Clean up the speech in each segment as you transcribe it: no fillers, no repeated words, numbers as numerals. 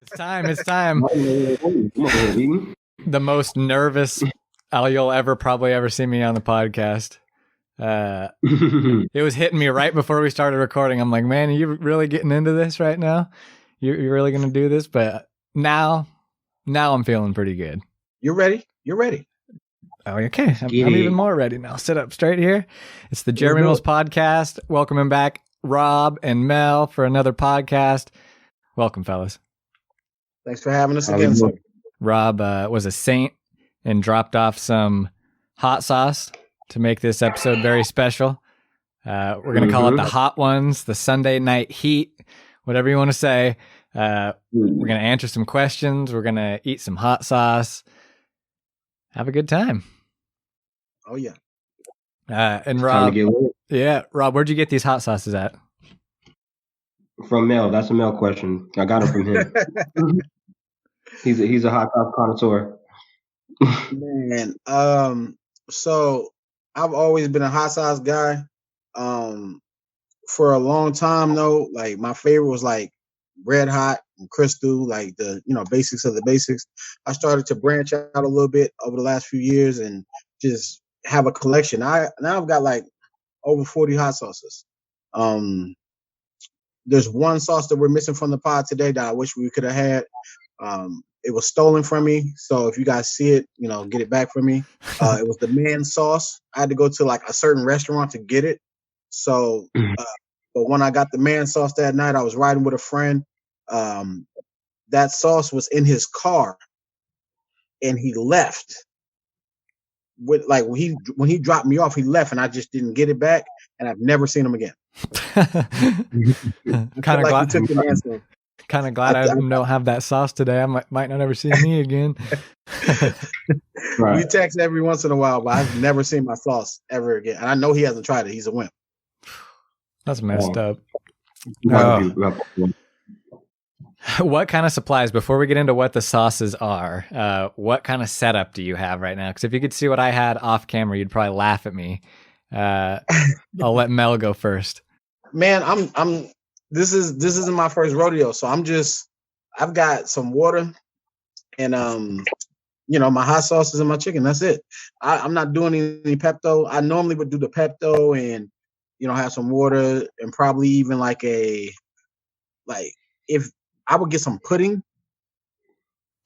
It's time. It's time. The most nervous you'll probably ever see me on the podcast. It was hitting me right before we started recording. I'm like, man, are you really getting into this right now? You're really going to do this? But now I'm feeling pretty good. You're ready. You're ready. Oh, okay. I'm even more ready now. Sit up straight here. It's the Jeremy Mills podcast. Welcoming back Rob and Mel for another podcast. Welcome, fellas. Thanks for having us again, sir. Rob was a saint and dropped off some hot sauce to make this episode very special. We're going to call it the Hot Ones, the Sunday Night Heat, whatever you want to say. We're going to answer some questions. We're going to eat some hot sauce. Have a good time. Oh, yeah. And Rob, Rob, where'd you get these hot sauces at? From Mel. That's a Mel question. I got it from him. He's a hot sauce connoisseur. Man, so I've always been a hot sauce guy. For a long time though, like my favorite was like Red Hot and Crystal, like the basics of the basics. I started to branch out a little bit over the last few years and just have a collection. Now I've got like over 40 hot sauces. There's one sauce that we're missing from the pod today that I wish we could have had. It was stolen from me, so if you guys see it, get it back from me. It was the man sauce. I had to go to like a certain restaurant to get it. So, but when I got the man sauce that night, I was riding with a friend. That sauce was in his car, and he left. With like when he dropped me off, he left, and I just didn't get it back, and I've never seen him again. Kind of glad I don't have that sauce today. I might not ever see me again. Right. We text every once in a while, but I've never seen my sauce ever again. And I know he hasn't tried it. He's a wimp. That's messed up. What kind of supplies, before we get into what the sauces are, what kind of setup do you have right now? Because if you could see what I had off camera, you'd probably laugh at me. I'll let Mel go first. Man, this isn't my first rodeo, so I've got some water and my hot sauces and my chicken. That's it. I'm not doing any Pepto. I normally would do the Pepto and have some water and probably even if I would get some pudding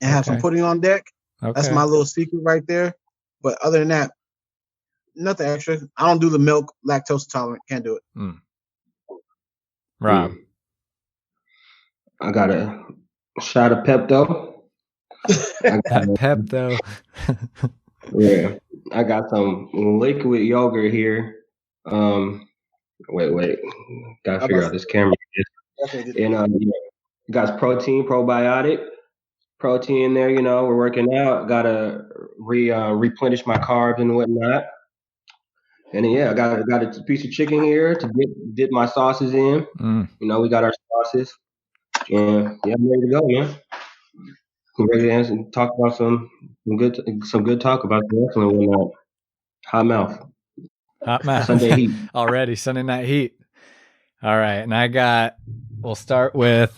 and have some pudding on deck. Okay. That's my little secret right there. But other than that, nothing extra. I don't do the milk, lactose intolerant. Can't do it. Rob. I got a shot of Pepto. Pepto. Yeah. I got some liquid yogurt here. Wait. Gotta figure out this camera. And got protein, probiotic, protein in there, we're working out. Gotta replenish my carbs and whatnot. And then, I got a piece of chicken here to dip my sauces in. We got our sauces. And I'm ready to go, man. I'm ready to answer and talk about some good talk about the wrestling and whatnot. Hot mouth. Sunday heat. Already, Sunday night heat. All right. And we'll start with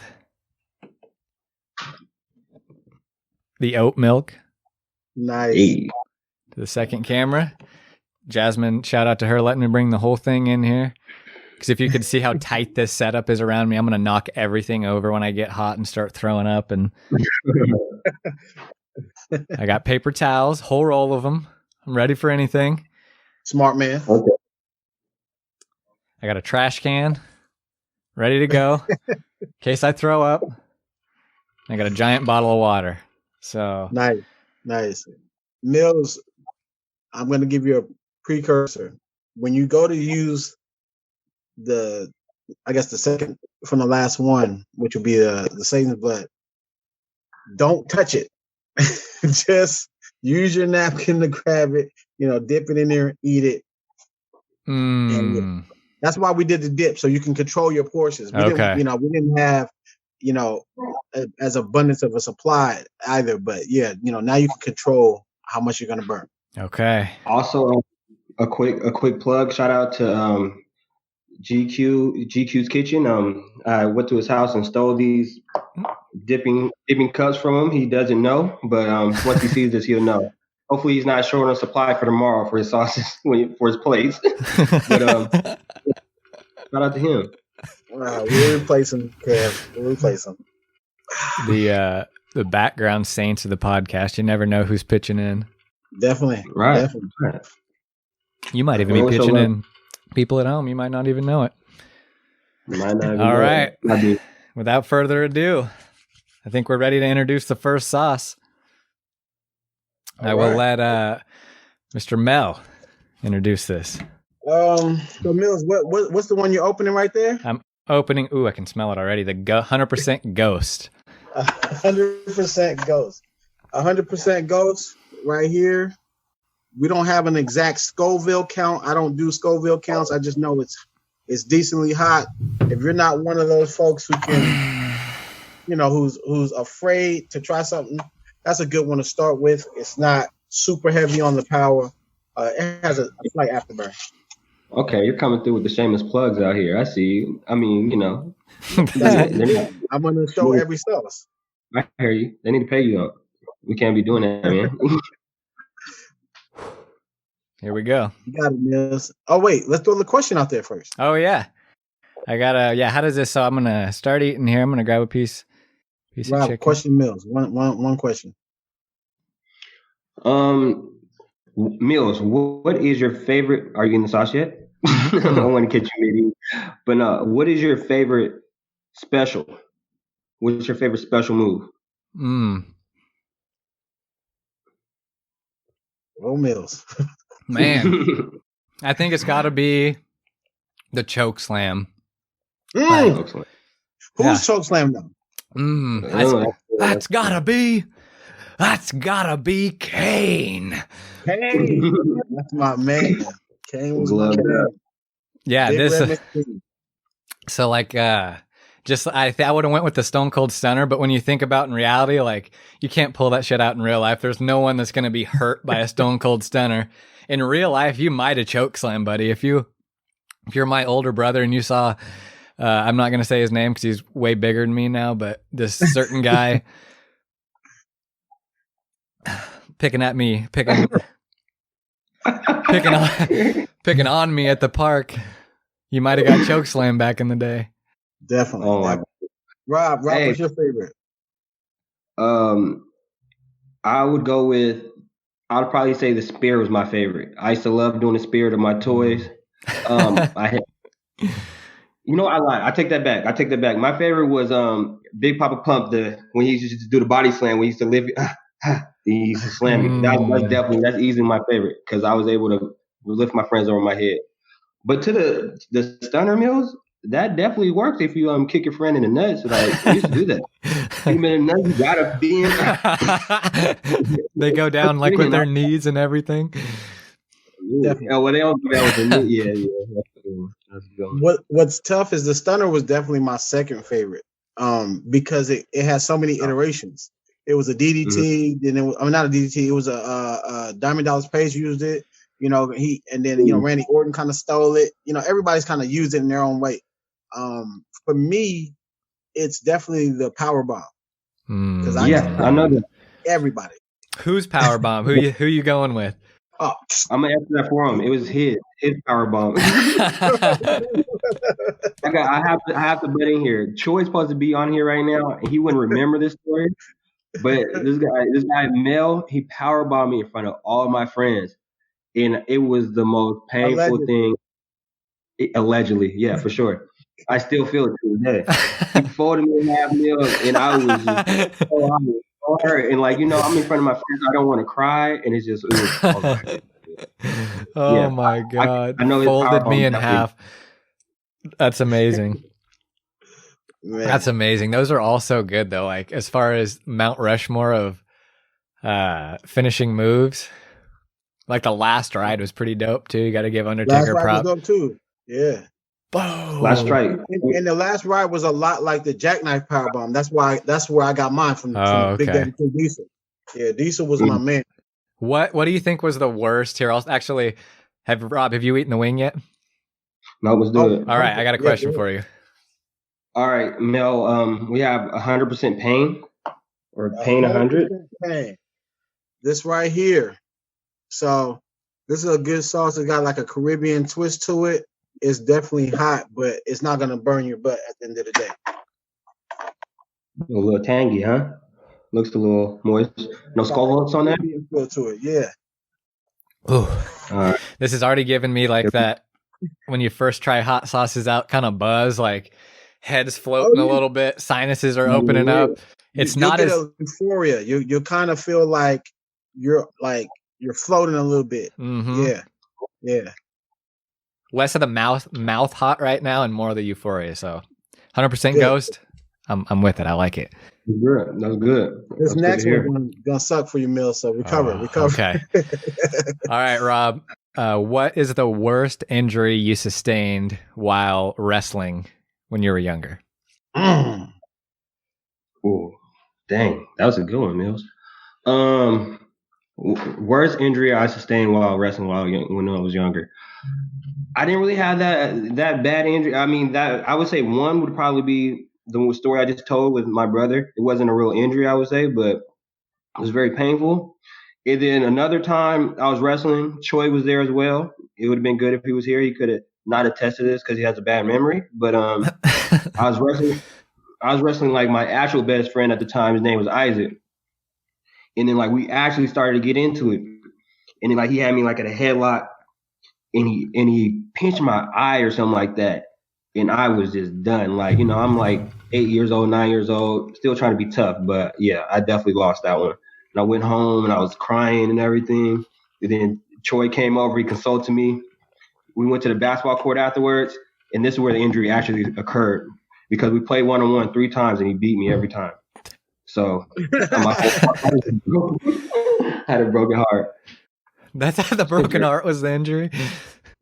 the oat milk. Nice. To the second camera. Jasmine, shout out to her letting me bring the whole thing in here. Because if you could see how tight this setup is around me, I'm going to knock everything over when I get hot and start throwing up. And I got paper towels, whole roll of them. I'm ready for anything. Smart man. Okay. I got a trash can ready to go in case I throw up. I got a giant bottle of water. So nice. Mills, I'm going to give you a precursor. When you go to use the second from the last one, which would be the Satan's blood, don't touch it. Just use your napkin to grab it, dip it in there and eat it. And that's why we did the dip, so you can control your portions. We didn't have, as abundance of a supply either, but now you can control how much you're going to burn. Okay. Also, a quick plug. Shout out to GQ's kitchen. I went to his house and stole these dipping cups from him. He doesn't know, but once he sees this, he'll know. Hopefully, he's not short on supply for tomorrow for his sauces for his plates. But shout out to him. We'll replace him, Kev. We'll replace him. The background saints of the podcast. You never know who's pitching in. Definitely. Right. Definitely. You might even be pitching in people at home. You might not even know it. All right. Without further ado, I think we're ready to introduce the first sauce. I will let Mr. Mel introduce this. So Mills, what's the one you're opening right there? I'm opening. Ooh, I can smell it already. The 100% Ghost. 100% Ghost. 100% Ghost right here. We don't have an exact Scoville count. I don't do Scoville counts. I just know it's decently hot. If you're not one of those folks who can, who's afraid to try something, that's a good one to start with. It's not super heavy on the power. It has a slight afterburn. Okay, you're coming through with the shameless plugs out here. I see you. I mean, I'm going to show every sauce. I hear you. They need to pay you up. We can't be doing that, man. Here we go. You got it, Mills. Oh, wait. Let's throw the question out there first. Oh, yeah. I got to, how does this, so I'm going to start eating here. I'm going to grab a piece of chicken. Question, Mills. One question. Mills, what is your favorite? Are you in the sauce yet? I don't want to catch you meeting, but what is your favorite special? What's your favorite special move? Oh, Mills. Man, I think it's got to be the choke slam. Who's choke slam though? That's gotta be Kane. That's my man. Kane was my man. Yeah, so like I would have went with the Stone Cold Stunner, but when you think about in reality, like you can't pull that shit out in real life. There's no one that's going to be hurt by a Stone Cold Stunner. In real life, you might have choke slam, buddy. If you're my older brother and you saw, I'm not going to say his name because he's way bigger than me now, but this certain guy picking on me at the park, you might have got choke slam back in the day. Definitely. Rob, what's your favorite? I'd probably say the spear was my favorite. I used to love doing the spear to my toys. I take that back. My favorite was Big Papa Pump, when he used to do the body slam, when he used to live he used to slam me. That's easily my favorite because I was able to lift my friends over my head. But to the stunner Mills, that definitely works if you kick your friend in the nuts. Like you used to do that. You in the nuts, you gotta be in. They go down like with their knees and everything. Definitely. Oh, well, they don't do that with their knees. Yeah. That's good. What's tough is the stunner was definitely my second favorite. Because it has so many iterations. It was a DDT, then not a DDT. It was a Diamond Dallas Page used it. Randy Orton kind of stole it. Everybody's kind of used it in their own way. For me, it's definitely the power bomb. Because I know that. Everybody. Who's power bomb? Who you going with? Oh, I'm gonna answer that for him. It was his power bomb. I have to butt in here. Troy's supposed to be on here right now, and he wouldn't remember this story. But this guy Mel, he power bombed me in front of all my friends, and it was the most painful thing. Allegedly, yeah, for sure. I still feel it to this day. He folded me in half Mel, and I was just so hurt. And I'm in front of my friends. I don't want to cry, and it was oh my God! I know folded me in half. That's amazing. Man. That's amazing. Those are all so good though. Like as far as Mount Rushmore of finishing moves, like the last ride was pretty dope too. You got to give Undertaker props. Last ride was dope too. Yeah. Boom. Last strike. And the last ride was a lot like the jackknife powerbomb. That's where I got mine from Big Daddy Diesel. Yeah, Diesel was my man. What do you think was the worst here? Have you eaten the wing yet? No, let's do it. All right, I got a question for you. All right, Mel. We have 100% pain or pain 100. Pain. This right here. So this is a good sauce. It's got like a Caribbean twist to it. It's definitely hot, but it's not gonna burn your butt at the end of the day. A little tangy, huh? Looks a little moist. No skull notes on that? Feel to it, yeah. Ooh. This has already given me like that when you first try hot sauces out kind of buzz, like head's floating a little bit, sinuses are opening up. It's not as euphoria. You kind of feel like you're floating a little bit. Mm-hmm. Yeah. Less of the mouth hot right now and more of the euphoria. So 100% Ghost. I'm with it. I like it. Good. That's good. This next one gonna suck for you, Mill. So recover. Okay. All right, Rob. What is the worst injury you sustained while wrestling when you were younger? Oh, dang, that was a good one, Mills. Worst injury I sustained while wrestling when I was younger. I didn't really have that bad injury. I mean, that I would say one would probably be the story I just told with my brother. It wasn't a real injury, I would say, but it was very painful. And then another time I was wrestling, Choi was there as well. It would have been good if he was here. He could have not attested this because he has a bad memory. But I was wrestling like my actual best friend at the time. His name was Isaac. And then like we actually started to get into it. And then like he had me like at a headlock and he pinched my eye or something like that. And I was just done. Like, I'm like 8 years old, 9 years old, still trying to be tough. But yeah, I definitely lost that one. And I went home and I was crying and everything. And then Troy came over, he consulted me. We went to the basketball court afterwards. And this is where the injury actually occurred because we played 1-on-1 3 times and he beat me every time. So I had a broken heart. That's how the broken heart was the injury?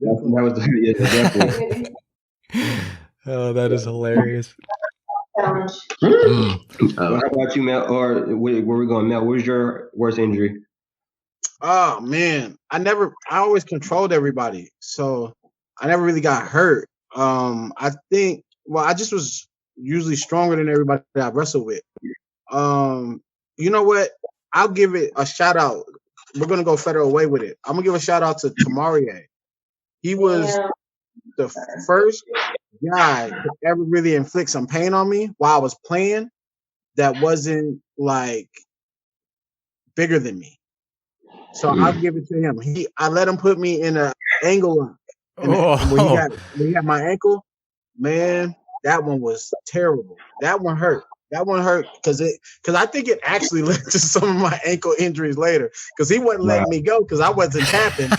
Definitely. Oh, that is hilarious. How about you, Mel? Or where we going, Mel? Where's your worst injury? Oh man, I always controlled everybody, so I never really got hurt. I think, I just was usually stronger than everybody that I wrestled with. You know what? I'll give it a shout out. We're gonna go federal away with it. I'm gonna give a shout out to Tamarie. He was the first guy to ever really inflict some pain on me while I was playing that wasn't like bigger than me. So I'll give it to him. I let him put me in an angle lock. And when he had my ankle, man, that one was terrible. That one hurt. That one hurt because I think it actually led to some of my ankle injuries later because he wasn't letting me go because I wasn't tapping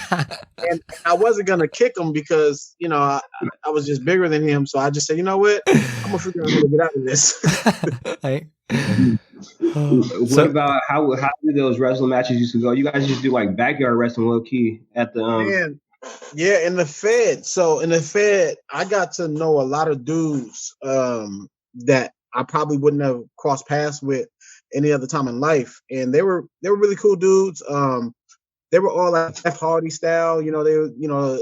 and I wasn't gonna kick him because I was just bigger than him. So I just said, you know what, I'm gonna figure out how to get out of this. What about how do those wrestling matches used to go? You guys used to do like backyard wrestling low key at the Man, yeah, in the Fed. So in the Fed, I got to know a lot of dudes that I probably wouldn't have crossed paths with any other time in life. And they were really cool dudes. They were all like Jeff Hardy style, they were,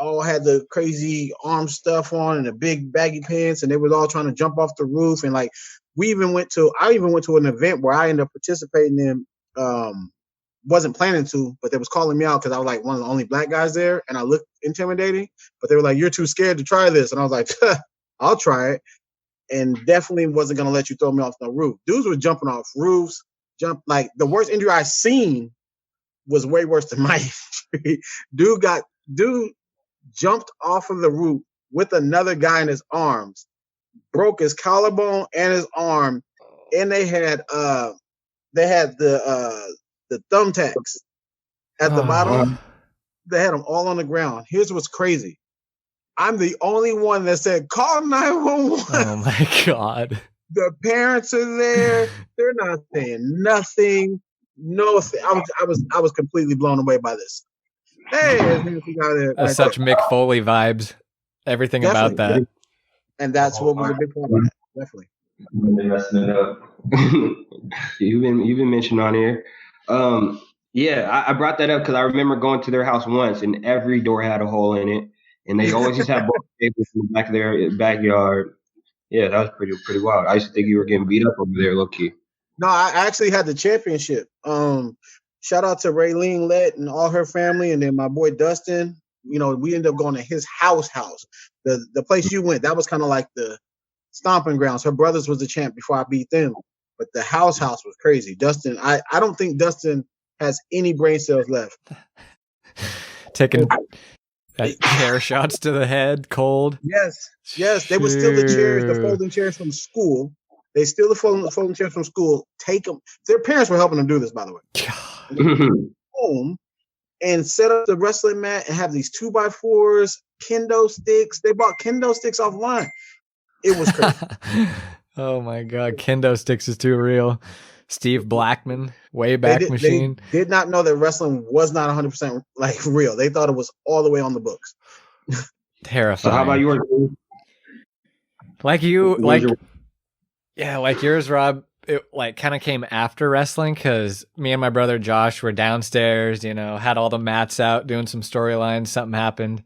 all had the crazy arm stuff on and the big baggy pants, and they were all trying to jump off the roof. And like I even went to an event where I ended up participating in, wasn't planning to, but they was calling me out because I was like one of the only black guys there and I looked intimidating, but they were like, you're too scared to try this. And I was like, I'll try it. And definitely wasn't gonna let you throw me off the roof. Dudes were jumping off roofs. Like the worst injury I seen was way worse than my injury. Dude jumped off of the roof with another guy in his arms, broke his collarbone and his arm, and they had the thumbtacks at the bottom. They had them all on the ground. Here's what's crazy. I'm the only one that said, call 911. Oh, my God. The parents are there. They're not saying nothing. No, I was completely blown away by this. Hey, that's such Mick Foley vibes. Everything about that. And that's what was a big part of that. Definitely. Messing it up. You've been mentioned on here. Yeah, I brought that up because I remember going to their house once and every door had a hole in it. and they always just have both tables in the back of their backyard. Yeah, that was pretty wild. I used to think you were getting beat up over there, low key. No, I actually had the championship. Shout out to Raylene Lett and all her family, and then my boy Dustin. You know, we ended up going to his house. The place you went, that was kind of like the stomping grounds. Her brothers was the champ before I beat them, but the house was crazy. Dustin, I don't think Dustin has any brain cells left. Taking hair shots to the head, cold. Yes. They would steal the chairs, the folding chairs from school. They steal the folding chairs from school, take them. Their parents were helping them do this, by the way. Home and set up the wrestling mat and have these 2x4s, kendo sticks. They bought kendo sticks offline. It was crazy. Oh my God, kendo sticks is too real. Steve Blackman, way back machine. They did not know that wrestling was not 100% like real. They thought it was all the way on the books. Terrifying. So how about yours? Like yours, Rob. It like kind of came after wrestling because me and my brother Josh were downstairs. You know, had all the mats out, doing some storylines. Something happened,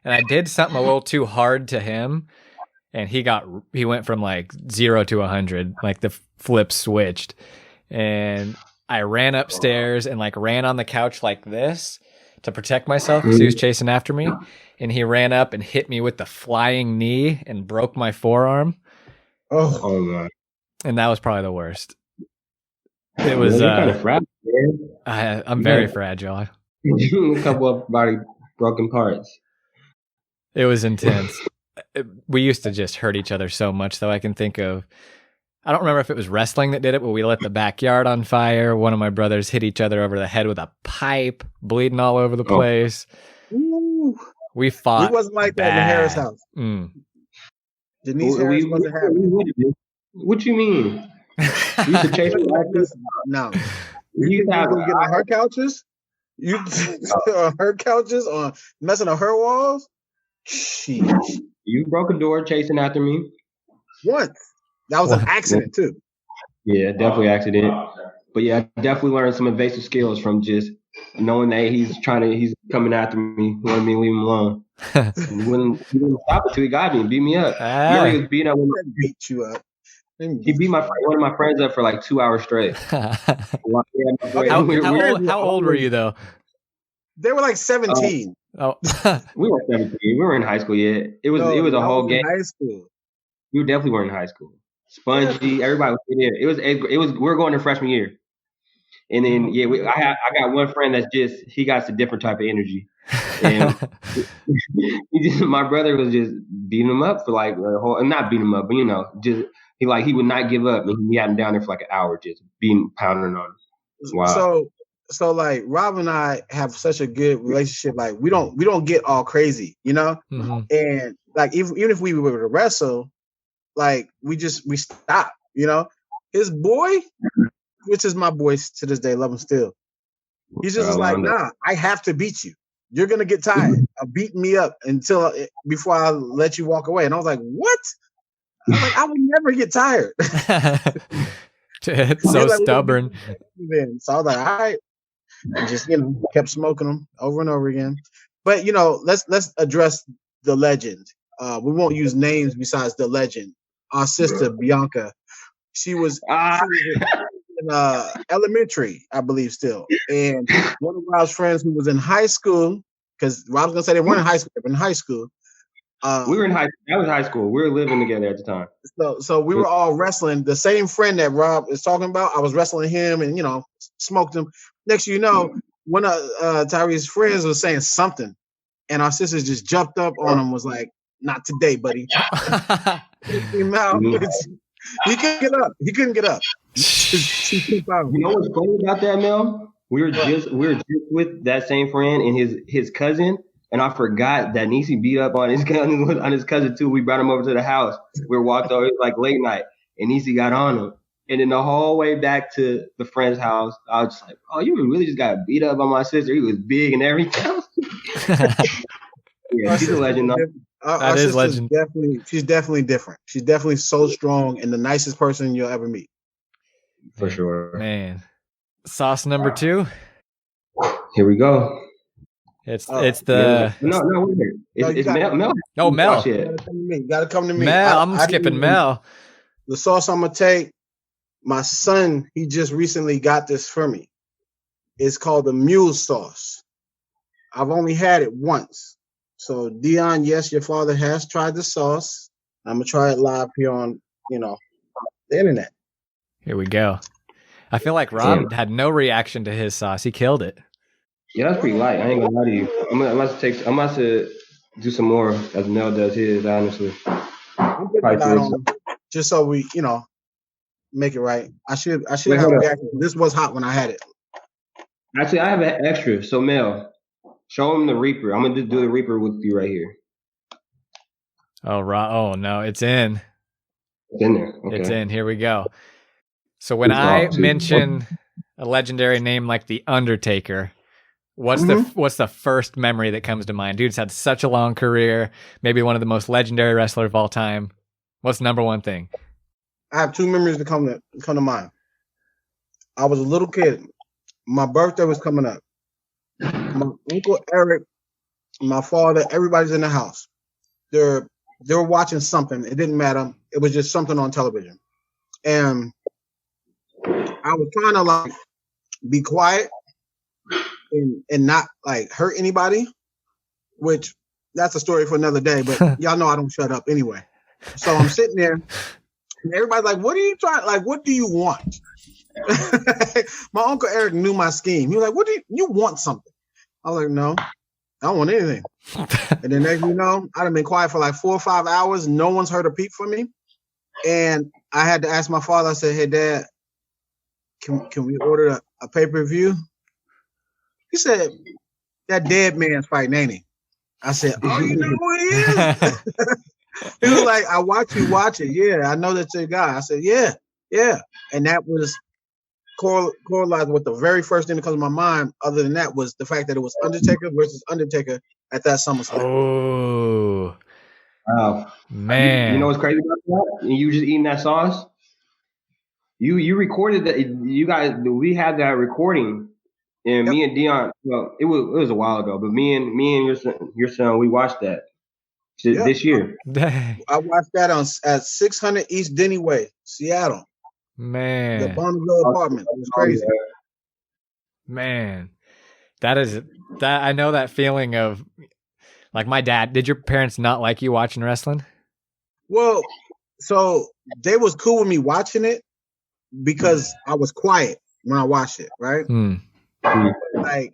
and I did something a little too hard to him, and he went from like 0 to 100, like the flip switched. And I ran upstairs and like ran on the couch like this to protect myself because he was chasing after me. And he ran up and hit me with the flying knee and broke my forearm. Oh my! And that was probably the worst. It was. You're kind of fragile, man. I'm very fragile. A couple of body broken parts. It was intense. We used to just hurt each other so much, though. I can think of. I don't remember if it was wrestling that did it, but we lit the backyard on fire. One of my brothers hit each other over the head with a pipe, bleeding all over the place. Ooh. We fought. He wasn't like that in the Harris house. Denise Harris wasn't happy. What you mean? You used to chase No. You used to get on her couches? You on her couches, on messing on her walls? Sheesh. You broke a door chasing after me. Once. That was an accident too. Yeah, definitely accident. But yeah, I definitely learned some invasive skills from just knowing that he's coming after me, wanting me to leave him alone. He wouldn't stop it till he got me and beat me up. He was beating up. Beat you up. He beat one of my friends up for like 2 hours straight. How old were you though? They were like 17. Oh, we were 17. We were in high school yet. It was a whole game. High school. We definitely were in high school. Spongy, everybody was there. It was. We were going to freshman year, and then I got one friend that's he got a different type of energy, and my brother was just beating him up for like the whole, not beating him up, but he would not give up, and he had him down there for like an hour just pounding on him. Wow. So like Rob and I have such a good relationship. Like we don't get all crazy, you know, and like even if we were to wrestle. Like we stop, you know. His boy, which is my boy to this day, love him still. He's just like, nah, I have to beat you. You're gonna get tired of beating me up before I let you walk away. And I was like, what? I was like, I would never get tired. It's so stubborn. So I was like, all right, and just kept smoking them over and over again. But let's address the legend. We won't use names besides the legend. Our sister Bianca, she was in elementary, I believe, still. And one of Rob's friends who was in high school, because Rob's gonna say they weren't in high school, they were in high school. We were in high. That was high school. We were living together at the time. So we were all wrestling. The same friend that Rob is talking about, I was wrestling him, and smoked him. Next, one of Tyree's friends was saying something, and our sisters just jumped up on him. Was like, "Not today, buddy." He couldn't get up. You know what's funny about that, Mel? We were just with that same friend and his cousin, and I forgot that Nisi beat up on his cousin too. We brought him over to the house. We walked over, it was like late night, and Nisi got on him. And then the whole way back to the friend's house, I was just like, "Oh, you really just got beat up by my sister. He was big and everything." Yeah, she's a legend. That is legend. She's definitely different. She's definitely so strong and the nicest person you'll ever meet. For sure. Man. Sauce number 2. Here we go. It's no. Wait a minute. It's Mel. Oh, Mel. You gotta come to me. Mel, I'm skipping Mel. The sauce I'm gonna take. My son, he just recently got this for me. It's called the Mule Sauce. I've only had it once. So Dion, yes, your father has tried the sauce. I'm gonna try it live here on, the internet. Here we go. I feel like Rob had no reaction to his sauce. He killed it. Yeah, that's pretty light. I ain't gonna lie to you. I'm gonna do some more as Mel does his. Honestly, just so we, make it right. I should have a reaction. This was hot when I had it. Actually, I have an extra. So Mel, show him the Reaper. I'm gonna just do the Reaper with you right here. Oh, oh no, it's in. It's in there. Okay. It's in. Here we go. So when I mention a legendary name like the Undertaker, what's the first memory that comes to mind? Dude's had such a long career, maybe one of the most legendary wrestlers of all time. What's the number one thing? I have two memories that come to mind. I was a little kid. My birthday was coming up. My Uncle Eric, my father, everybody's in the house. They were watching something. It didn't matter. It was just something on television. And I was trying to be quiet and not hurt anybody, which that's a story for another day, but y'all know I don't shut up anyway. So I'm sitting there and everybody's like, what are you trying? What do you want? My Uncle Eric knew my scheme. He was like, what do you want something? I was like, no, I don't want anything. And then next you know, I'd have been quiet for 4 or 5 hours. No one's heard a peep from me. And I had to ask my father, I said, hey, Dad, can we order a pay-per-view? He said, that dead man's fighting, ain't he? I said, oh, you know who he is? He was like, I watch you watch it. Yeah, I know that's your guy. I said, yeah. And that was correlated with the very first thing that comes to my mind. Other than that was the fact that it was Undertaker versus Undertaker at that SummerSlam. Oh, wow, man! You know what's crazy about that? You just eating that sauce. You recorded that. You guys, we had that recording, and me and Dion. Well, it was a while ago, but me and your son, we watched that this year. I watched that at 600 East Denny Way, Seattle. Man, the Bonneville apartment. It was crazy. Man, that I know that feeling of my dad. Did your parents not like you watching wrestling? Well, so they was cool with me watching it because I was quiet when I watched it, right? I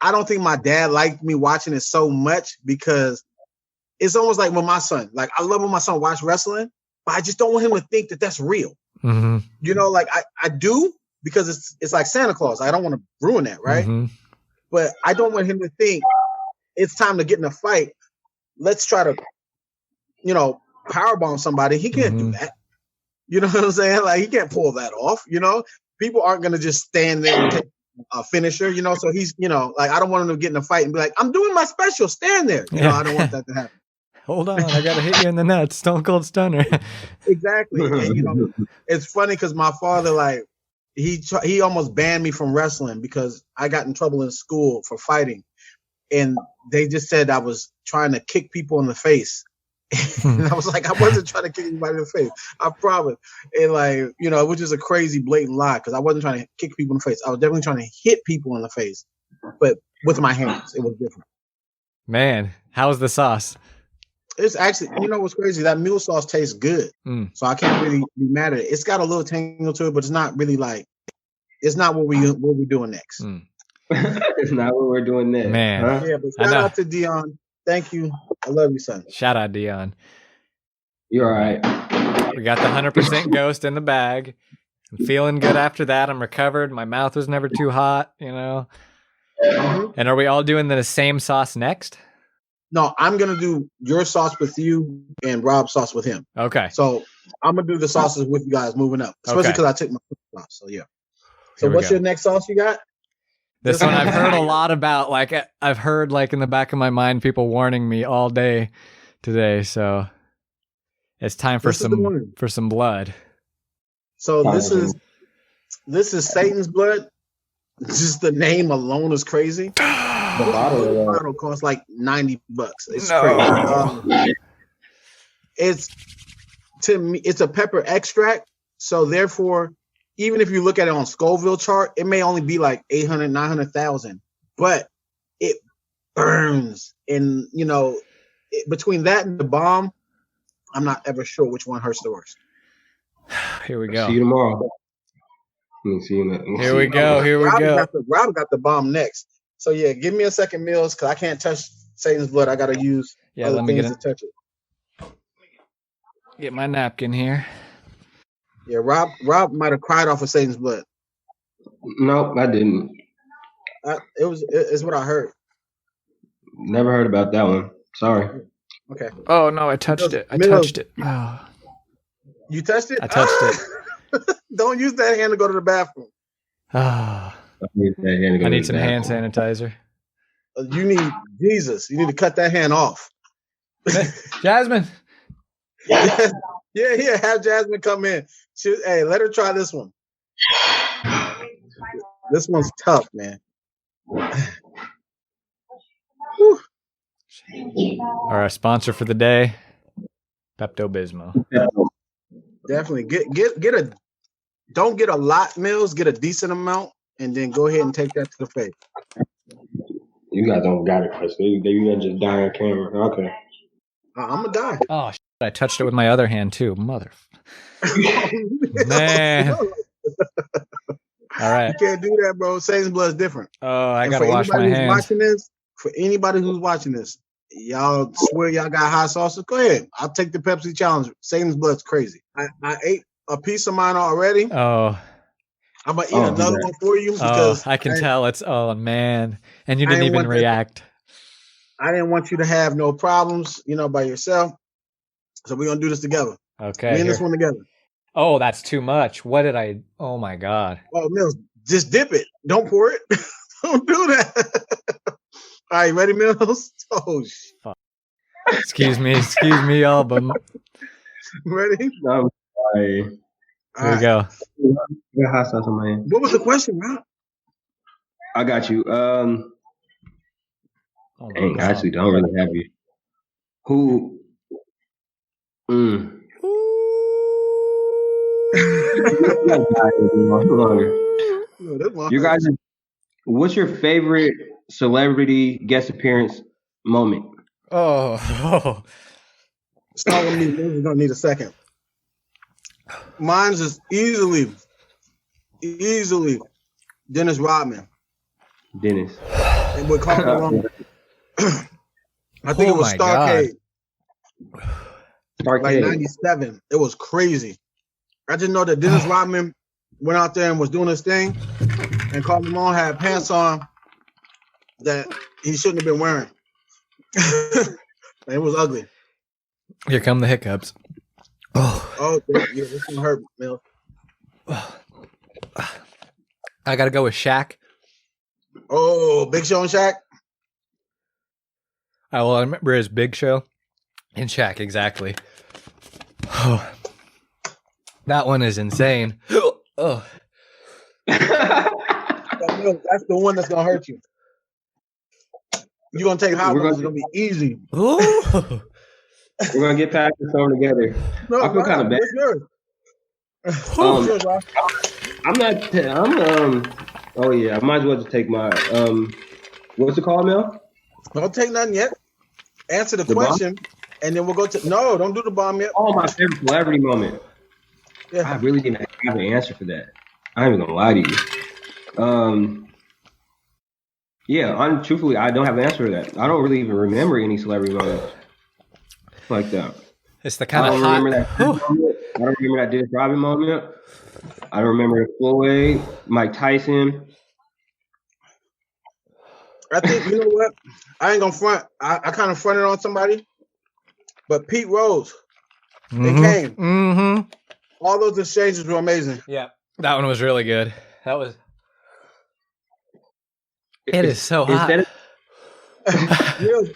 don't think my dad liked me watching it so much because it's almost like with my son. I love when my son watch wrestling, but I just don't want him to think that that's real. Mm-hmm. I do because it's like Santa Claus. I don't want to ruin that, right? Mm-hmm. But I don't want him to think it's time to get in a fight. Let's try to, powerbomb somebody. He can't do that. You know what I'm saying? He can't pull that off. People aren't gonna just stand there and take a finisher. So he's, I don't want him to get in a fight and be like, I'm doing my special. Stand there. I don't want that to happen. Hold on, I gotta hit you in the nuts. Stone Cold Stunner. Exactly. And, it's funny because my father, he almost banned me from wrestling because I got in trouble in school for fighting, and they just said I was trying to kick people in the face. And I was like, I wasn't trying to kick anybody in the face. I promise. And which is a crazy, blatant lie because I wasn't trying to kick people in the face. I was definitely trying to hit people in the face, but with my hands. It was different. Man, how was the sauce? It's actually, what's crazy? That mule sauce tastes good. So I can't really be mad at it. It's got a little tangle to it, but it's not really it's not what we're doing next. It's not what we're doing next. Man. Huh? Yeah, but shout out to Dion. Thank you. I love you, son. Shout out, Dion. You're all right. We got the 100% ghost in the bag. I'm feeling good after that. I'm recovered. My mouth was never too hot, Mm-hmm. And are we all doing the same sauce next? No, I'm going to do your sauce with you and Rob's sauce with him. Okay. So I'm going to do the sauces with you guys moving up, especially because I took my sauce. So, yeah. So what's your next sauce you got? This one I've heard a lot about. I've heard in the back of my mind people warning me all day today. So it's time for some blood. So this is Satan's blood. Just the name alone is crazy. The bottle costs like $90. It's crazy. It's to me, it's a pepper extract. So therefore, even if you look at it on Scoville chart, it may only be like 800, 900,000, but it burns. And between that and the bomb, I'm not ever sure which one hurts the worst. Here we go. See you tomorrow. Here we go. Rob got the bomb next. So yeah, give me a second, Mills, because I can't touch Satan's blood. I gotta use other things to touch it. Get my napkin here. Yeah, Rob might have cried off of Satan's blood. Nope, I didn't. It's what I heard. Never heard about that one. Sorry. Okay. Oh no, I touched it. Oh. You touched it? I touched it. Don't use that hand to go to the bathroom. I need some hand sanitizer. You need Jesus. You need to cut that hand off. Jasmine. Yeah. Have Jasmine come in. Hey, let her try this one. This one's tough, man. Our sponsor for the day, Pepto-Bismol. Definitely get a. Don't get a lot, Mills. Get a decent amount, and then go ahead and take that to the face. You guys don't got it, Chris. You gotta just die on camera. Okay. I'm gonna die. Oh, shit. I touched it with my other hand too, mother. Man. All right. You can't do that, bro. Satan's blood is different. Oh, I gotta wash my hands. For anybody who's watching this, y'all swear y'all got hot sauces? Go ahead. I'll take the Pepsi challenge. Satan's blood's crazy. I ate a piece of mine already. Oh. I'm gonna eat another one for you because I can tell it's man. And you didn't even react. I didn't want you to have no problems, by yourself. So we're gonna do this together. Okay. We in this one together. Oh, that's too much. What did I? Oh my God. Oh, Mills, just dip it. Don't pour it. Don't do that. All right, ready, Mills? Oh, fuck. Excuse me, y'all, but ready? No, Here we go. I got hot sauce on my hand. What was the question, man? I got you. I actually don't really have you. Who? You guys, what's your favorite celebrity guest appearance moment? Oh. Start with me. We're gonna need a second. Mine's is easily Dennis Rodman. Dennis. And we're calling along. I think it was Starcade. Like 97. It was crazy. I just know that Dennis Rodman went out there and was doing his thing, and Carl Malone had pants on that he shouldn't have been wearing. It was ugly. Here come the hiccups. Oh, yeah, this one hurt, Mel. I gotta go with Shaq. Oh, Big Show and Shaq? I remember his Big Show and Shaq, exactly. Oh, that one is insane. Oh. That's the one that's gonna hurt you. You're gonna take hot ones, it's gonna be easy. Ooh. We're gonna get past this over together. No, I feel kind of bad. Oh yeah, I might as well just take my what's it called, Mel? Don't take nothing yet. Answer the question, and then we'll go to. No, don't do the bomb yet. Oh, my favorite celebrity moment. Yeah, I really didn't have an answer for that. I ain't even gonna lie to you. Yeah, truthfully, I don't have an answer to that. I don't really even remember any celebrity moments like that. It's the kind of hot. I don't remember that Dennis Rodman moment. I don't remember Floyd, Mike Tyson. I think, you know what? I ain't gonna front. I kind of fronted on somebody, but Pete Rose, they came. Mm-hmm. All those exchanges were amazing. Yeah, that one was really good. That was. It is so hot. It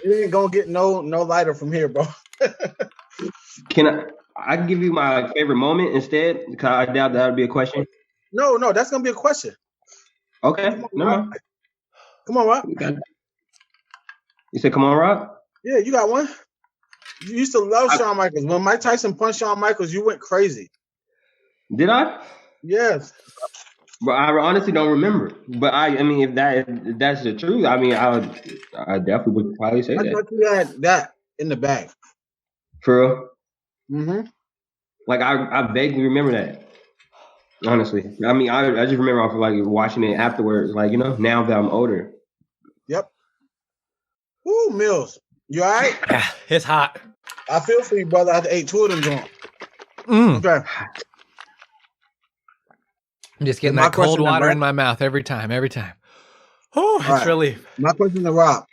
ain't gonna get no lighter from here, bro. Can I give you my favorite moment instead? Because I doubt that would be a question. No, that's gonna be a question. Okay. Come on, Rob. You said, come on, Rob? Yeah, you got one. You used to love Shawn Michaels. When Mike Tyson punched Shawn Michaels, you went crazy. Did I? Yes. But I honestly don't remember. But I mean, if that's the truth, I mean, I definitely would probably say I that. thought you had that in the bag. For real? Mm-hmm. Like I vaguely remember that. Honestly, I mean, I just remember off of like watching it afterwards. Like now that I'm older. Yep. Woo, Mills. You all right? Yeah, it's hot. I feel for you, brother. I ate 2 of them joints. Okay. I'm just getting that cold water in my mouth every time. Oh, it's relief. My question to Rob.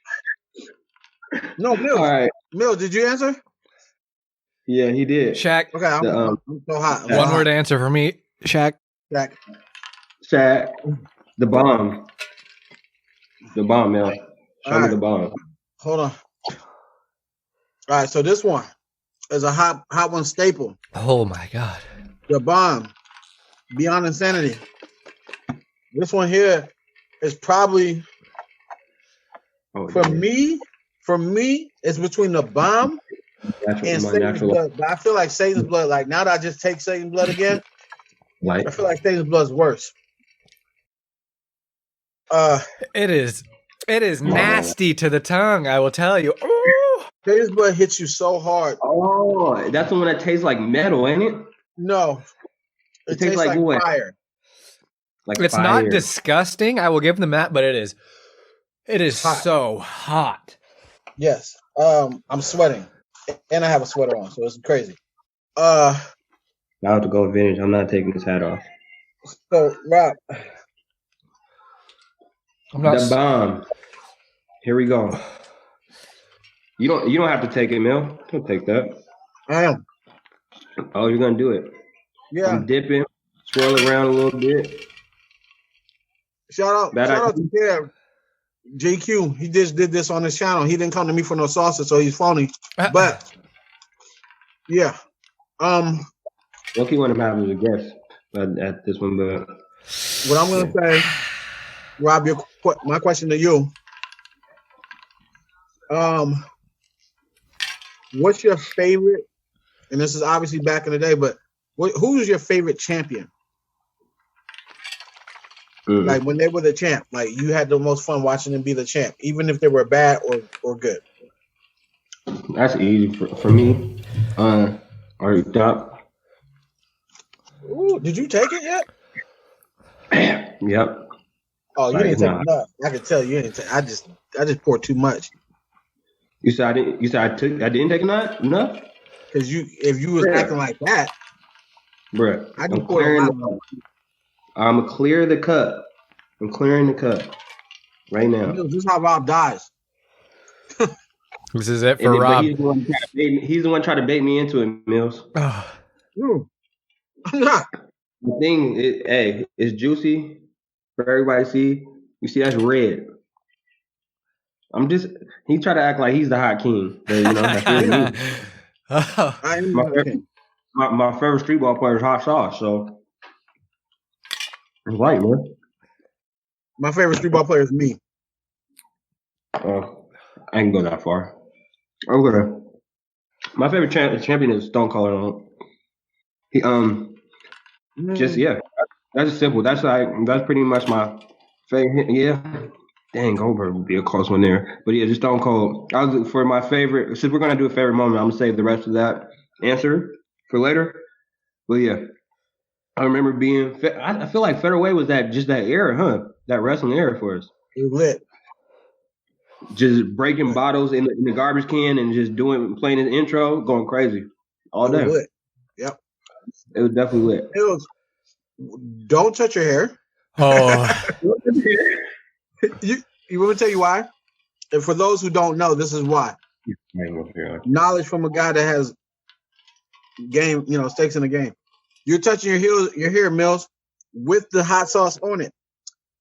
No, Mills. All right. Mills, did you answer? Yeah, he did. Shaq. Okay, I'm so hot. One word answer for me, Shaq. Shaq. The bomb. The bomb, man. Show me the bomb. Hold on. All right, so this one is a hot one staple. Oh my God. The bomb. Beyond Insanity. This one here is probably for me, it's between the bomb and Satan's blood. But I feel like Satan's blood, like now that I just take Satan's blood again, I feel like Satan's blood is worse. It is nasty to the tongue, I will tell you. Ooh. Satan's blood hits you so hard. Oh, that's the one that tastes like metal, ain't it? No. It tastes like what? fire. Like it's fire. Not disgusting, I will give them that, but it is hot. So hot. Yes. I'm sweating. And I have a sweater on, so it's crazy. I have to go vintage. I'm not taking this hat off. So Rob. The bomb. Here we go. You don't have to take it, Mel. Don't take that. I am. Oh, you're gonna do it. Yeah. I'm dipping, swirl it around a little bit. Shout out to Terrell. JQ, he just did this on his channel. He didn't come to me for no sausage, so he's phony. But yeah. Lucky one of them was a guest at this one, but what I'm gonna say, Rob, my question to you. What's your favorite? And this is obviously back in the day, but who's your favorite champion? Like when they were the champ, like you had the most fun watching them be the champ, even if they were bad or good. That's easy for me. Are you top? Ooh, did you take it yet? Yep. Oh, you didn't take enough. I can tell you didn't take. I just poured too much. You said I didn't. You said I didn't take enough. Because if you was acting like that, bruh, I just poured a lot. I'm clear the cup. I'm clearing the cup right now. This is how Rob dies. This is it for Rob. He's the one trying to bait me into it, Mills. I'm not. The thing is, it's juicy for everybody to see. You see, that's red. He tried to act like he's the hot king. But, that's my favorite street ball player is hot sauce, so it's right, man. My favorite street ball player is me. I ain't go that far. Okay. My favorite champion is Stone Cold. He that's just simple. That's pretty much my favorite. Yeah. Dang, Goldberg would be a close one there. But yeah, just Stone Cold. For my favorite, since we're gonna do a favorite moment, I'm gonna save the rest of that answer for later. But yeah, I remember being. I feel like featherweight was that era, huh? That wrestling era for us. It was lit. Just breaking bottles in the garbage can and just playing his intro, going crazy all day. It was lit. Yep. It was definitely lit. Don't touch your hair. Oh. You want me to tell you why? And for those who don't know, this is why. Knowledge from a guy that has stakes in the game. You're touching your hair, Mills, with the hot sauce on it.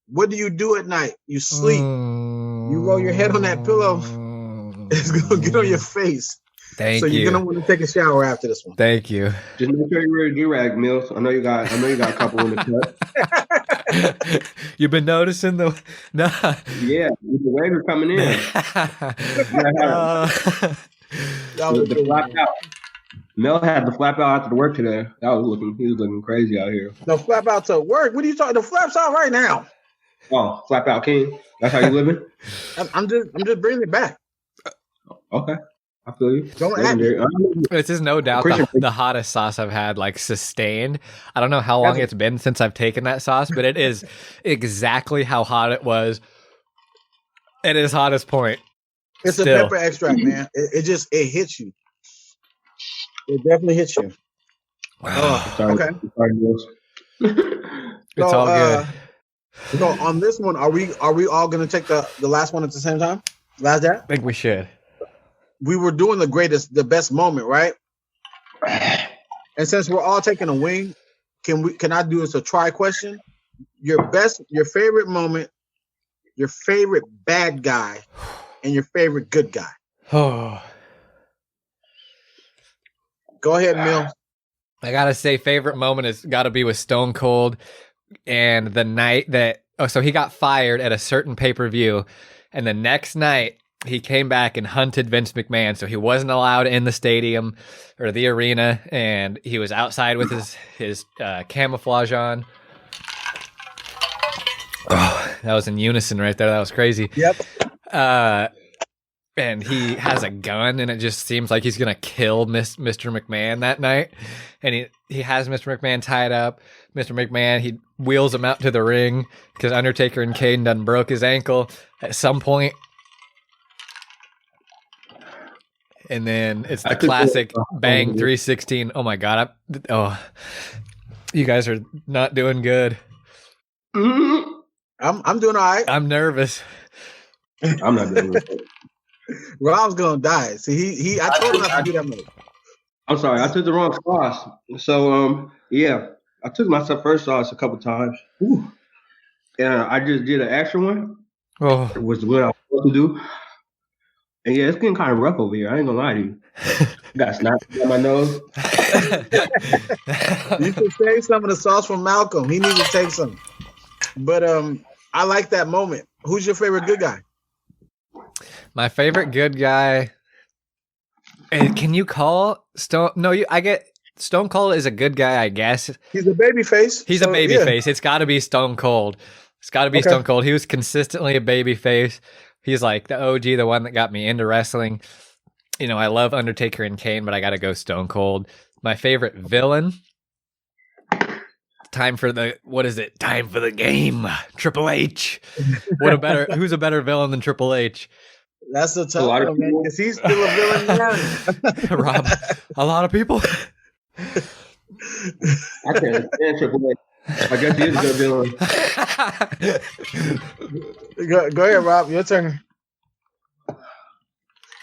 What do you do at night? You sleep. You roll your head on that pillow. It's gonna get on your face. Thank so you. you're gonna want to take a shower after this one. Thank you. Just make sure you're ready to do-rag, Mills. I know you got a couple in the cut. You've been noticing the Yeah, the waves are coming in. The flap out. Mel had the flap out after the work today. He was looking crazy out here. The flap out to work. What are you talking? The flap's out right now. Oh, flap out king. That's how you living? I'm just bringing it back. Okay, I feel you. Don't act. This is no doubt the hottest sauce I've had, like sustained. I don't know how long it's been since I've taken that sauce, but it is exactly how hot it was at its hottest point. It's a pepper extract, man. It hits you. It definitely hits you. Okay. It's all good. So on this one, are we all gonna take the last one at the same time? Last dab? I think we should. We were doing the best moment, right? And since we're all taking a wing, can I do this a try question? Your favorite moment, your favorite bad guy, and your favorite good guy. Oh. Go ahead, Mill. I gotta say, favorite moment has got to be with Stone Cold, and the night that so he got fired at a certain pay-per-view, and the next night he came back and hunted Vince McMahon, so he wasn't allowed in the stadium or the arena, and he was outside with his camouflage on. Oh, that was in unison right there. That was crazy. Yep. And he has a gun, and it just seems like he's gonna kill Mr. McMahon that night. And he has Mr. McMahon tied up. Mr. McMahon, he wheels him out to the ring because Undertaker and Kane done broke his ankle at some point. And then it's the classic bang 316. Oh my god! You guys are not doing good. I'm doing all right. I'm nervous. I'm not doing good. Rob's gonna die. See, I told him not to do that much. I'm sorry, I took the wrong sauce. So, yeah, I took my first sauce a couple times. Whew. And I just did an extra one. Oh, it was what I was supposed to do. And yeah, it's getting kind of rough over here. I ain't gonna lie to you. Got snot on my nose. You should save some of the sauce from Malcolm. He needs to take some. But I like that moment. Who's your favorite good guy? My favorite good guy. Can you call Stone? No, I get Stone Cold is a good guy, I guess. He's a baby face. He's a baby face. It's got to be Stone Cold. It's got to be Stone Cold. He was consistently a baby face. He's like the OG, the one that got me into wrestling. You know, I love Undertaker and Kane, but I got to go Stone Cold. My favorite villain. Time for the game. Triple H. Who's a better villain than Triple H? That's a tough one, man, because he's still a villain now. Rob, a lot of people. I can't stand Triple H. I guess he is a good villain. Go ahead, Rob. Your turn.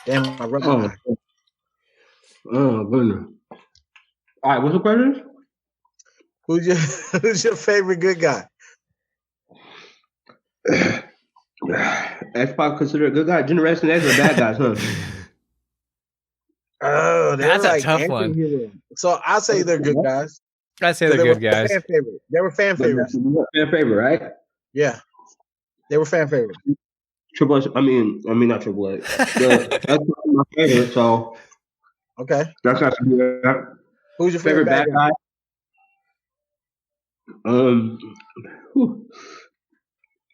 Damn, my brother. Oh, goodness. All right, what's the question? Who's your favorite good guy? X-Pac considered a good guy. Generation X are bad guys, huh? Oh, that's a tough one. So I'll say they're good guys. I say they're good guys. They were fan favorites. Fan favorite, right? Yeah, they were fan favorites. Triple H. I mean not Triple H. That's my favorite. So okay, that's not good. Who's your favorite bad guy?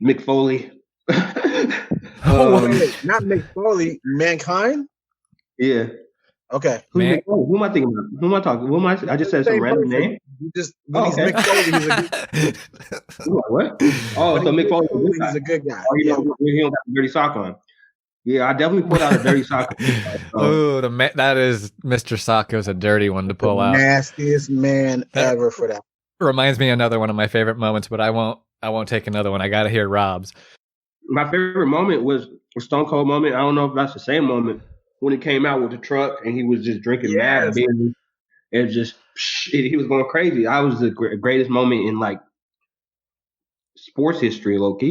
Mick Foley. Not Mick Foley. Mankind. Yeah. Okay. Who am I thinking about? Who am I talking? I just said some random name. He's Mick Foley. He's a good. What? Oh, so Mick Foley. He's a good guy. Oh, he don't got a dirty sock on. Yeah, I definitely put out a dirty sock. Oh, that is Mr. Socko's a dirty one to pull out. Nastiest man ever for that. Reminds me of another one of my favorite moments, but I won't take another one. I got to hear Rob's. My favorite moment was a Stone Cold moment. I don't know if that's the same moment when he came out with the truck and he was just drinking mad beer. And just he was going crazy. I was the greatest moment in like sports history, low key.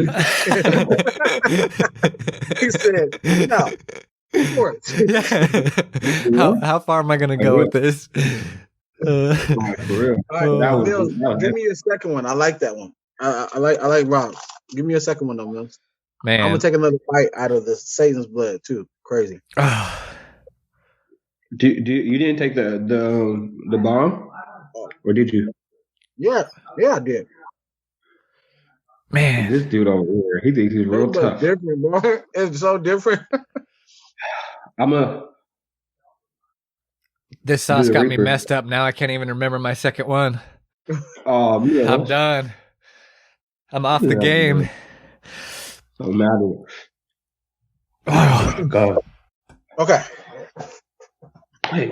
He said, "No, Of course. Yeah. How far am I gonna go with this? For real. All right, Mills, give me your second one. I like that one. I like Rob. Give me a second one though, Mills. Man, I'm gonna take another bite out of the Satan's blood too. Crazy. Do you didn't take the bomb, or did you? Yeah, I did. Man, this dude over here, he thinks he's real tough. Different, bro. It's so different. This sauce got me messed up. Now I can't even remember my second one. Oh, yeah. I'm done. I'm off the game. So mad. Oh God. Okay. Hey,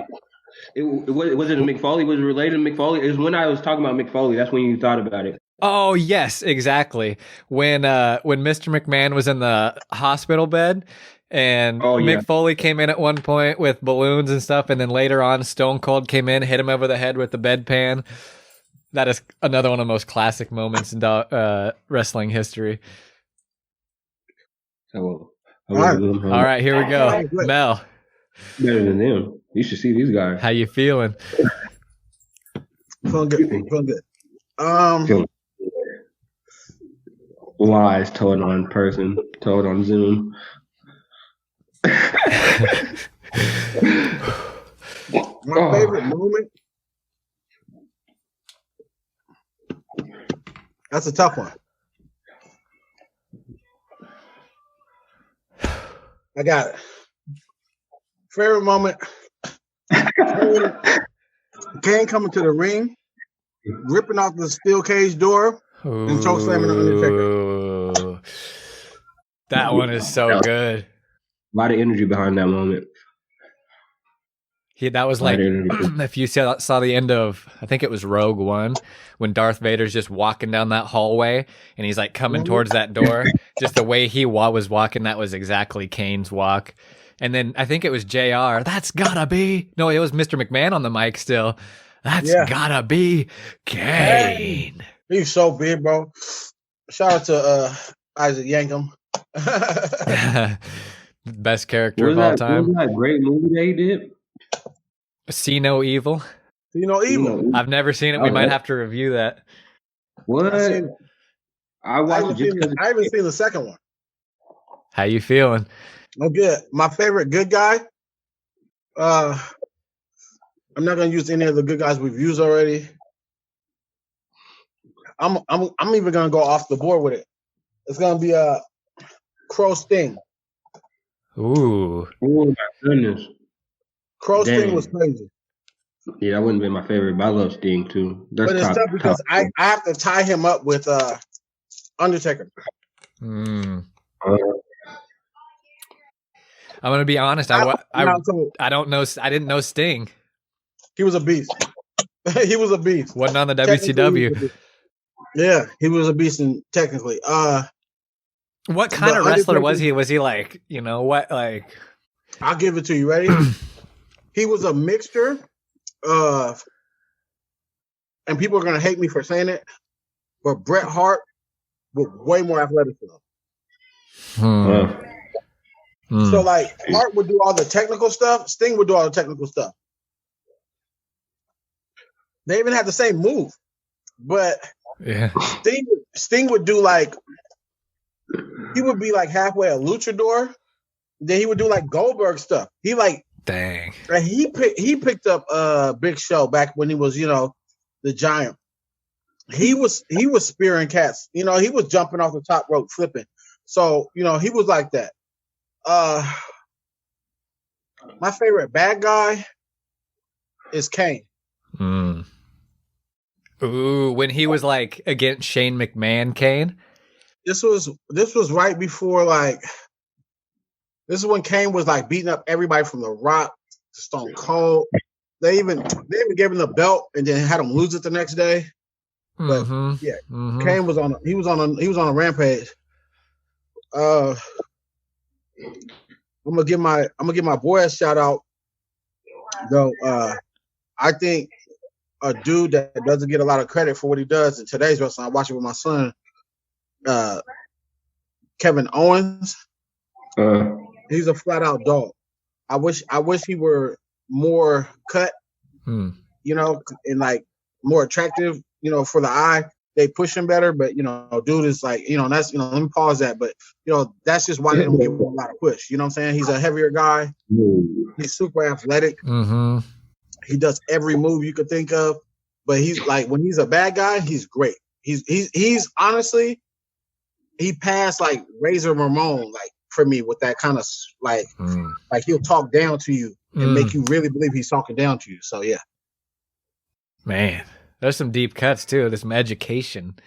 was it a McFoley? Was it related to McFoley? It was when I was talking about McFoley. That's when you thought about it. Oh yes, exactly. When Mr. McMahon was in the hospital bed, and Mick Foley came in at one point with balloons and stuff, and then later on Stone Cold came in, hit him over the head with the bedpan. That is another one of the most classic moments in wrestling history. All right, here we go. Mel. Better than them. You should see these guys. How you feeling? Feeling good. Lies told on person, told on Zoom. My favorite moment. That's a tough one. I got it. Favorite moment. Kane coming to the ring, ripping off the steel cage door, and choke slamming the Undertaker. That one is so good. A lot of energy behind that moment. That was like, if you saw the end of, I think it was Rogue One, when Darth Vader's just walking down that hallway and he's like coming towards that door. Just the way he was walking, that was exactly Kane's walk. And then I think it was JR. That's gotta be. No, it was Mr. McMahon on the mic still. That's gotta be Kane. He's so big, bro. Shout out to Isaac Yankum. Best character of all time. Wasn't that great movie they did? See No Evil. See No Evil. I've never seen it. We might have to review that. What? I watched it. I haven't seen the second one. How you feeling? Oh, good. My favorite good guy. I'm not gonna use any of the good guys we've used already. I'm even gonna go off the board with it. It's gonna be Crow Sting. Ooh. Oh my goodness. Crow Sting was crazy. Yeah, that wouldn't be my favorite, but I love Sting too. But it's tough because I have to tie him up with Undertaker. I'm gonna be honest. I don't know. I didn't know Sting. He was a beast. He was a beast. Wasn't on the WCW. Yeah, he was a beast. Technically, what kind of wrestler was he? Was he like, what? Like, I'll give it to you. Ready? He was a mixture of, and people are gonna hate me for saying it, but Bret Hart with way more athleticism. So like Hart would do all the technical stuff, Sting would do all the technical stuff. They even had the same move, but Sting would do like, he would be like halfway a luchador, then he would do like Goldberg stuff. He like, dang, he picked up Big Show back when he was the Giant. He was spearing cats. He was jumping off the top rope, flipping. So he was like that. My favorite bad guy is Kane. Ooh, when he was like against Shane McMahon, Kane. This was right before this is when Kane was like beating up everybody from The Rock to Stone Cold. They even gave him the belt and then had him lose it the next day. But Kane was on a rampage. I'm gonna give my boy a shout out though. I think a dude that doesn't get a lot of credit for what he does in today's wrestling. I watch it with my son, Kevin Owens. He's a flat out dog. I wish he were more cut, you know, and like more attractive, you know, for the eye. They push him better, but you know, dude is like, you know, that's, you know, let me pause that, but you know, that's just why they don't give him a lot of push. You know what I'm saying? He's a heavier guy. He's super athletic. He does every move you could think of, but he's like, when he's a bad guy, he's great. He's honestly, he passed like Razor Ramon, like for me with that kind of like he'll talk down to you and make you really believe he's talking down to you. So yeah, man, there's some deep cuts too. There's some education.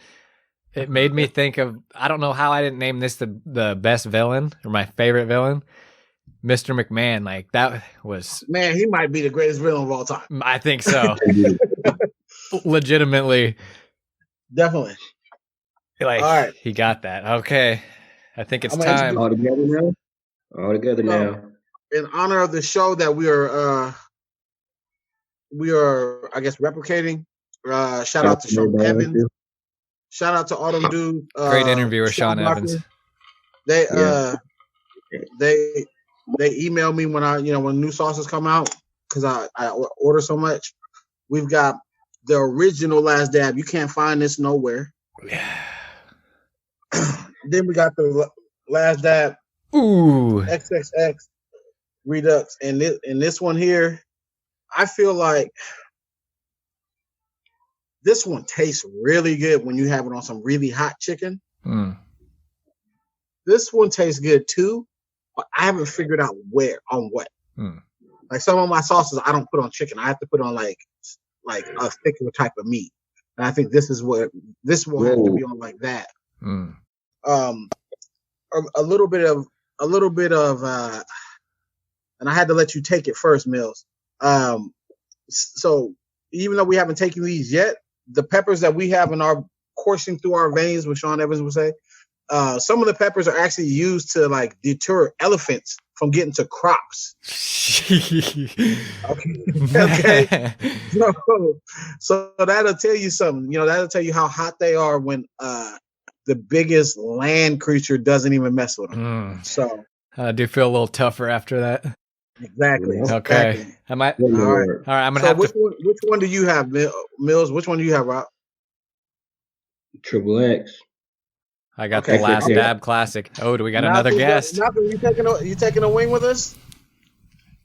It made me think of, I don't know how I didn't name this the best villain or my favorite villain, Mr. McMahon. Like that was, man, he might be the greatest villain of all time. I think so. Legitimately, definitely. Like, all right. He got that. Okay. I think it's time. All together now. In honor of the show that we are, I guess, replicating. Shout out to Sean Evans. Shout out to all them dudes. Great interviewer, Sean Evans. They email me when new sauces come out because I order so much. We've got the original Last Dab. You can't find this nowhere. Yeah. Then we got the Last Dab. Ooh. XXX Redux. And this one here, I feel like this one tastes really good when you have it on some really hot chicken. This one tastes good too, but I haven't figured out where on what. Like some of my sauces I don't put on chicken. I have to put on like a thicker type of meat. And I think this will have to be on like that. A little bit of and I had to let you take it first, Mills. So even though we haven't taken these yet, the peppers that we have in our coursing through our veins, what Sean Evans would say, some of the peppers are actually used to like deter elephants from getting to crops. Okay. So that'll tell you something. You know, that'll tell you how hot they are when the biggest land creature doesn't even mess with them. So I do feel a little tougher after that. Exactly. Okay. Exactly. All right. I'm gonna have which one do you have, Mills? Which one do you have, Rob? Triple X. I got the Last Dab Classic. Oh, do we got another guest? You taking a wing with us?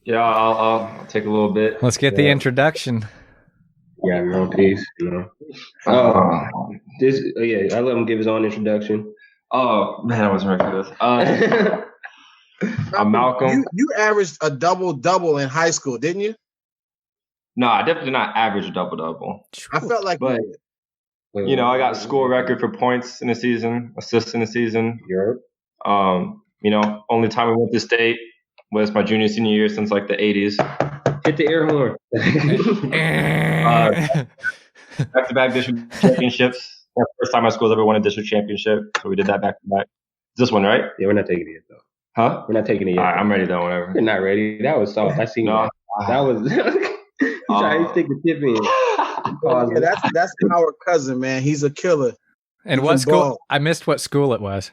Yeah, I'll take a little bit. Let's get the introduction. Yeah, no piece. You know. I let him give his own introduction. Oh man, I wasn't ready for this. I'm Malcolm. You averaged a double in high school, didn't you? No, I definitely did not average a double. I felt like, but you know, I got school record for points in the season, assists in the season. Europe. You know, only time we went to state was my junior senior year since like the 80s. Hit the air horn. Back-to-back district championships. First time my school's ever won a district championship, so we did that back-to-back. This one, right? Yeah, we're not taking it yet, though. Huh? We're not taking it yet. All right, I'm ready though. Whenever. You're not ready. That was soft. I seen that. That was. You trying to stick the tip in. Yeah, that's our cousin, man. He's a killer. And what school? Ball. I missed what school it was.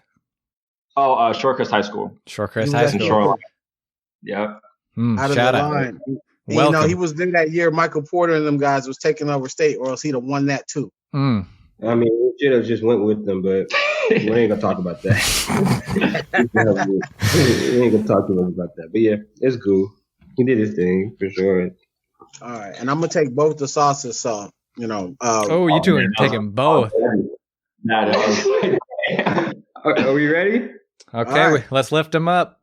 Oh, Shorecrest High School. Shorecrest High School. Yeah. Out of the line. You know, he was there that year. Michael Porter and them guys was taking over state, or else he'd have won that too. I mean, we should have just went with them, but we ain't gonna talk about that. We ain't gonna talk to him about that. But yeah, it's cool. He did his thing for sure. All right, and I'm gonna take both the sauces. So you know. You two are taking both. Are we ready? Okay, right. Let's lift them up.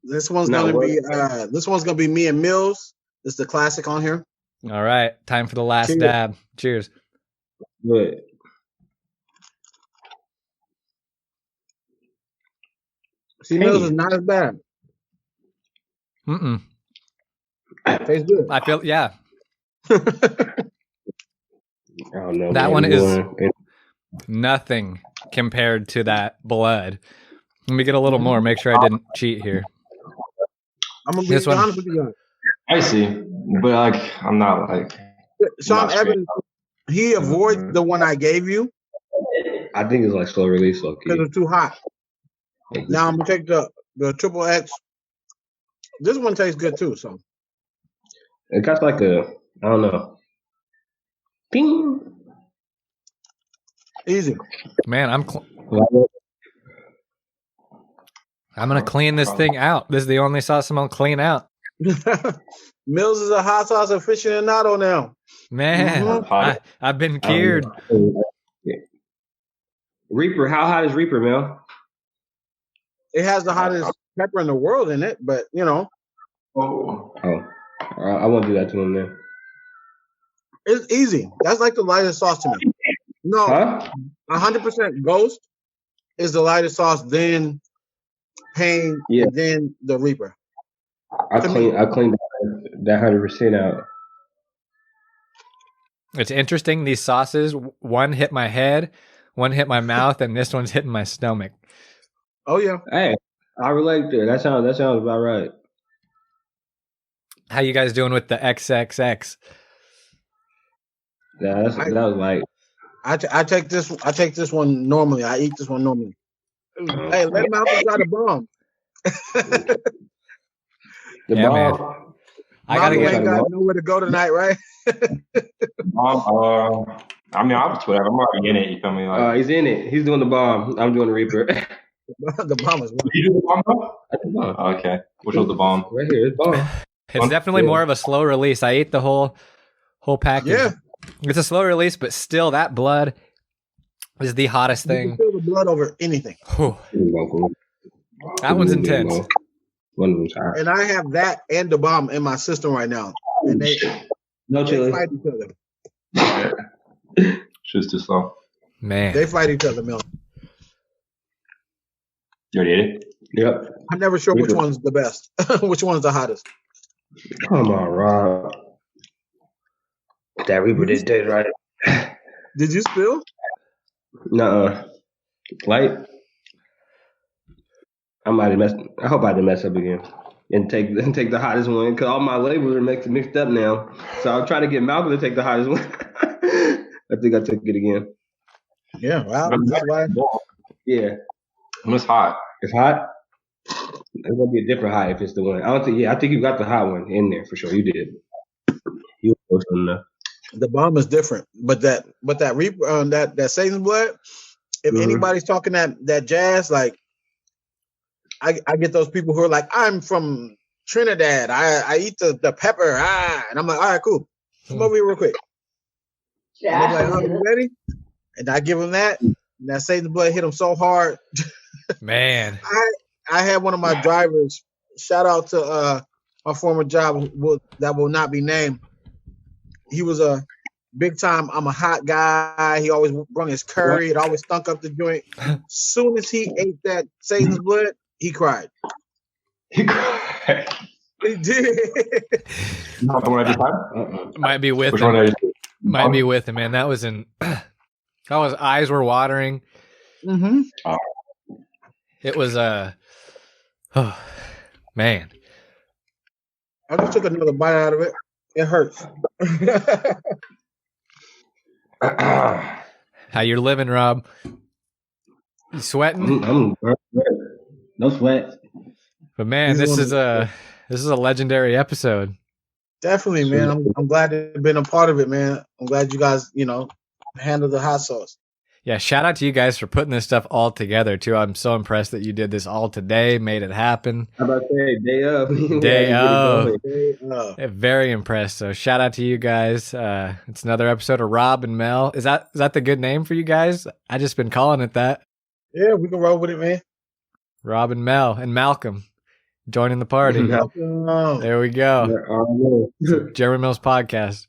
This one's gonna be me and Mills. This is the classic on here. All right, time for the last dab. Cheers. Good. See, Mills is not as bad. Tastes good. I feel, yeah. I don't know. That one is nothing compared to that blood. Let me get a little more. Make sure I didn't cheat here. I'm gonna be honest with you. I see, but like I'm not like Sean Evans. He avoids the one I gave you. I think it's like slow release, low key. Because it's too hot. Now I'm gonna take the triple X This one tastes good too. So It got like I don't know. Ping. easy. Man, I'm gonna clean this thing out. This is the only sauce I'm gonna clean out. Mills is a hot sauce aficionado now. Man, I've been cured. Reaper, how hot is Reaper, Mel? It has the hottest pepper in the world in it, but you know. Oh, I won't do that to him then. It's easy. That's like the lightest sauce to me. No, 100% Ghost is the lightest sauce, then Pain, and then the Reaper. I cleaned that 100% out. It's interesting. These sauces, one hit my head, one hit my mouth, and this one's hitting my stomach. Oh yeah. Hey, I relate to it. That sounds about right. How you guys doing with the XXX? Yeah, that was light. I take this one normally. I eat this one normally. Hey, let Malcolm try the bomb. Bomb. Man. I gotta got nowhere to go tonight, right? I mean, I'll just whatever. I'm already in it. You feel me? Like, he's in it. He's doing the bomb. I'm doing the Reaper. The bomb is. Did you do the bomb, bro? Okay. Which was the bomb? Right here. It's bomb. It's definitely more of a slow release. I ate the whole package. Yeah. It's a slow release, but still, that blood is the hottest thing. You can feel the blood over anything. That one's intense. And I have that and the bomb in my system right now. And they fight each other. She's too slow. Man. They fight each other, Mel. You already ate it? Yep. I'm never sure which one's the best. Which one's the hottest. Come on, Rob. That Reaper didn't taste right. Did you spill? Nuh-uh. Light. I hope I didn't mess up again. And take the hottest one, because all my labels are mixed up now. So I'll try to get Malcolm to take the hottest one. I think I took it again. Yeah, wow. Yeah. It's hot. It's hot? It's gonna be a different hot if it's the one. I think you got the hot one in there for sure. You did. You put something there. The bomb is different, but that Reaper, that Satan's blood. If anybody's talking that jazz, like I get those people who are like, I'm from Trinidad. I eat the pepper. And I'm like, all right, cool. Come over here real quick. Yeah. And they're like, oh, you ready? And I give them that. And that Satan's blood hit them so hard. Man. I had one of my drivers. Shout out to my former job that will not be named. He was a big time. I'm a hot guy. He always brought his curry. It always stunk up the joint. Soon as he ate that Satan's blood, he cried. He cried. He did. Not the one every time? Might be with Which him. one are you? Might be with him, man. That was his eyes were watering. Mm-hmm. It was oh man. I just took another bite out of it. It hurts. How you're living, Rob? You sweating? No sweat. But man, this is a legendary episode. Definitely, man. I'm glad to have been a part of it, man. I'm glad you guys, handled the hot sauce. Yeah, shout out to you guys for putting this stuff all together too. I'm so impressed that you did this all today, made it happen. How about that? Day of. Day of. Yeah, very impressed. So shout out to you guys. It's another episode of Rob and Mel. Is that the good name for you guys? I just been calling it that. Yeah, we can roll with it, man. Rob and Mel and Malcolm joining the party. There we go. Jeremy Mills Podcast.